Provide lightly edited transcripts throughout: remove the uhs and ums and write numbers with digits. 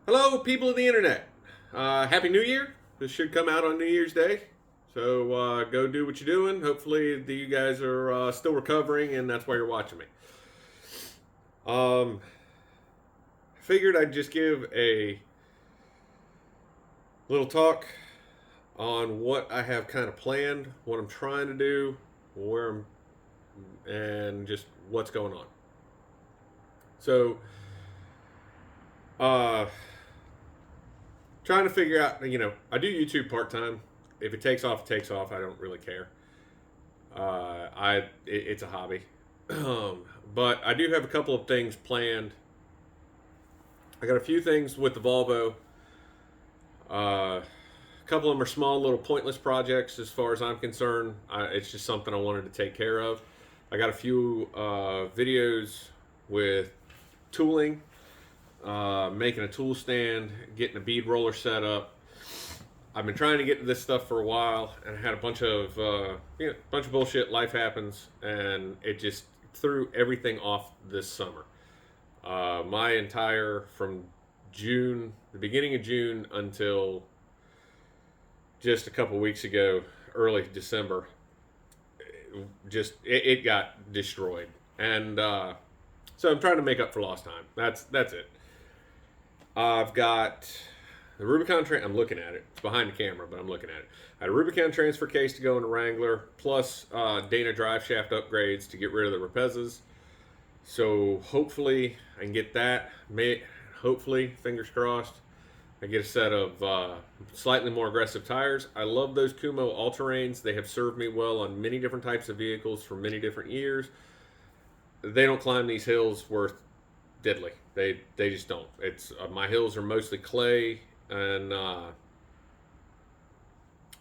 Hello, people of the internet. Happy New Year. This should come out on New Year's Day. So go do what you're doing. Hopefully, you guys are still recovering, and that's why you're watching me. Figured I'd just give a little talk on what I have kind of planned, what I'm trying to do, where I'm, and just what's going on. So, uh, trying to figure out, I do YouTube part time. If it takes off, it takes off. I don't really care. It's a hobby, but I do have a couple of things planned. I got a few things with the Volvo. A couple of them are small, little pointless projects as far as I'm concerned. It's just something I wanted to take care of. I got a few videos with tooling, making a tool stand, getting a bead roller set up. I've been trying to get to this stuff for a while, and I had a bunch of bullshit. Life happens, and it just threw everything off this summer. My entire from June, the beginning of June until just a couple weeks ago, early December, it got destroyed, and so I'm trying to make up for lost time. That's it. I've got the Rubicon. I'm looking at it. It's behind the camera, but I'm looking at it. I had a Rubicon transfer case to go in a Wrangler, plus Dana drive shaft upgrades to get rid of the Rapezas. So hopefully I can get that. Hopefully, fingers crossed, I get a set of slightly more aggressive tires. I love those Kumo all-terrains. They have served me well on many different types of vehicles for many different years. They don't climb these hills worth diddly. They just don't. It's my hills are mostly clay, and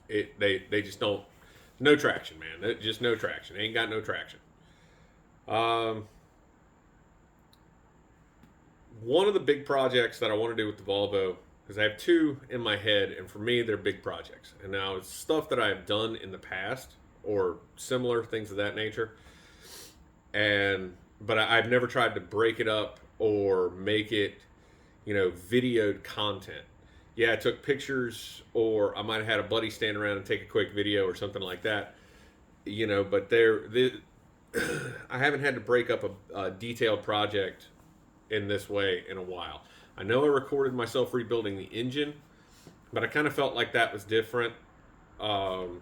they just don't. No traction, man. Just no traction. Ain't got no traction. Um, One of the big projects that I want to do with the Volvo, because I have two in my head, and for me, they're big projects. And now it's stuff that I have done in the past or similar things of that nature. But I've never tried to break it up or make it, videoed content. Yeah, I took pictures, or I might have had a buddy stand around and take a quick video or something like that. But I haven't had to break up a detailed project in this way in a while. I know I recorded myself rebuilding the engine, but I kind of felt like that was different. Um,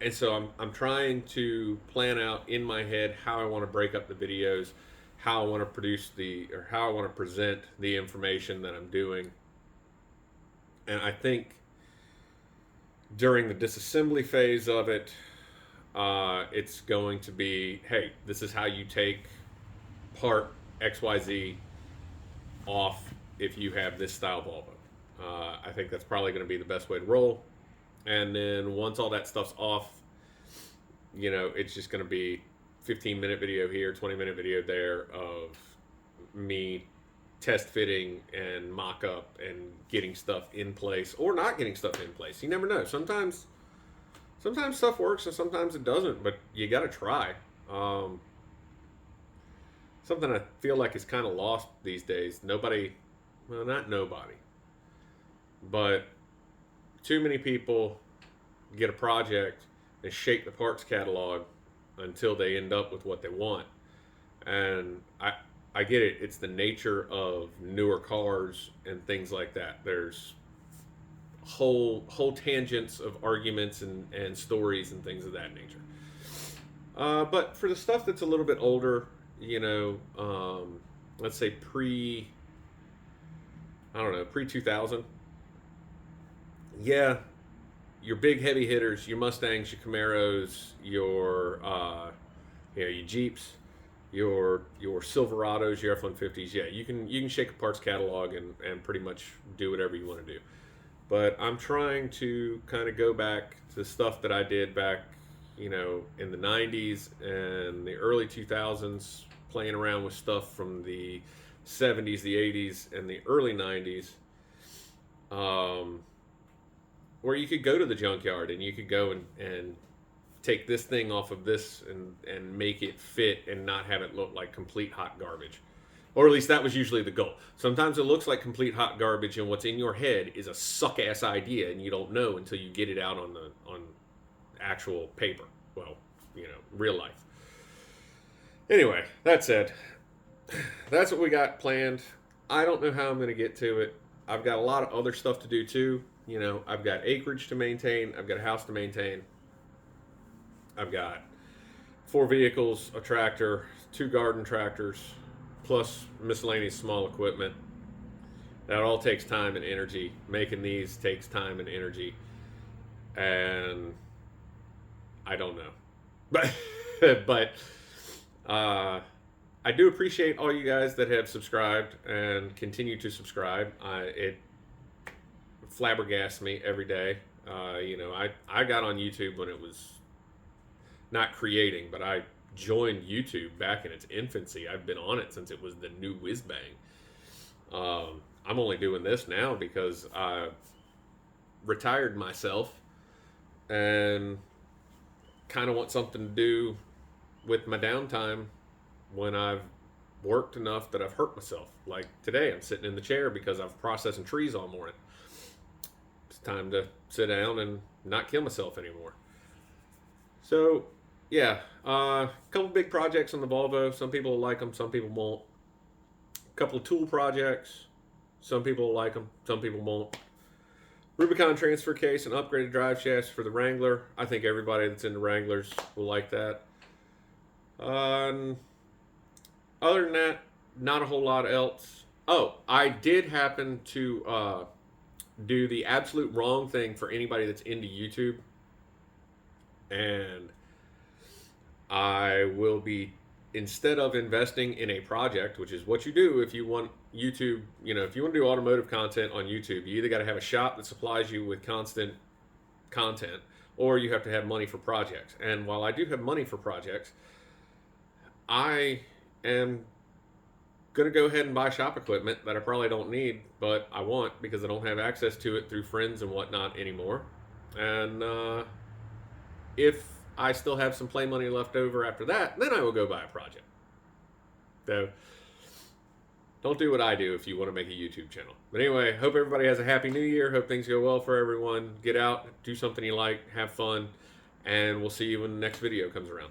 and so I'm trying to plan out in my head how I want to break up the videos, how I want to how I want to present the information that I'm doing. And I think during the disassembly phase of it, it's going to be, hey, this is how you take part XYZ off if you have this style Volvo. I think that's probably going to be the best way to roll. And then once all that stuff's off, it's just going to be 15-minute video here, 20-minute video there of me test fitting and mock up and getting stuff in place or not getting stuff in place. You never know. Sometimes stuff works and sometimes it doesn't, but you got to try. Something I feel like is kind of lost these days. Not nobody, but too many people get a project and shape the parts catalog until they end up with what they want. And I get it. It's the nature of newer cars and things like that. There's whole tangents of arguments and stories and things of that nature. But for the stuff that's a little bit older, let's say pre 2000. Yeah, your big heavy hitters, your Mustangs, your Camaros, your Jeeps, your Silverados, your F-150s. Yeah, you can shake a parts catalog and pretty much do whatever you want to do. But I'm trying to kind of go back to stuff that I did back, in the 90s and the early 2000s, playing around with stuff from the 70s, the 80s, and the early 90s. Where you could go to the junkyard and you could go and take this thing off of this and make it fit and not have it look like complete hot garbage. Or at least that was usually the goal. Sometimes it looks like complete hot garbage, and what's in your head is a suck ass idea, and you don't know until you get it out on actual paper. Well, real life. Anyway, that said, that's what we got planned. I don't know how I'm going to get to it. I've got a lot of other stuff to do too. I've got acreage to maintain. I've got a house to maintain. I've got 4 vehicles, a tractor, 2 garden tractors, plus miscellaneous small equipment. That all takes time and energy. Making these takes time and energy. And I don't know. But I do appreciate all you guys that have subscribed and continue to subscribe. It flabbergasts me every day. I got on YouTube when it was not creating, but I joined YouTube back in its infancy. I've been on it since it was the new whiz bang. I'm only doing this now because I retired myself and kind of want something to do with my downtime when I've worked enough that I've hurt myself. Like today, I'm sitting in the chair because I've processing trees all morning. It's time to sit down and not kill myself anymore. So, yeah, a couple big projects on the Volvo. Some people will like them, some people won't. A couple of tool projects. Some people will like them, some people won't. Rubicon transfer case and upgraded drive shafts for the Wrangler. I think everybody that's into Wranglers will like that. Other than that, not a whole lot else. Oh, I did happen to do the absolute wrong thing for anybody that's into YouTube. And I will be, instead of investing in a project, which is what you do if you want YouTube, if you want to do automotive content on YouTube, you either got to have a shop that supplies you with constant content, or you have to have money for projects. And while I do have money for projects, I am going to go ahead and buy shop equipment that I probably don't need, but I want because I don't have access to it through friends and whatnot anymore. And if I still have some play money left over after that, then I will go buy a project. So don't do what I do if you want to make a YouTube channel. But anyway, hope everybody has a happy new year. Hope things go well for everyone. Get out, do something you like, have fun, and we'll see you when the next video comes around.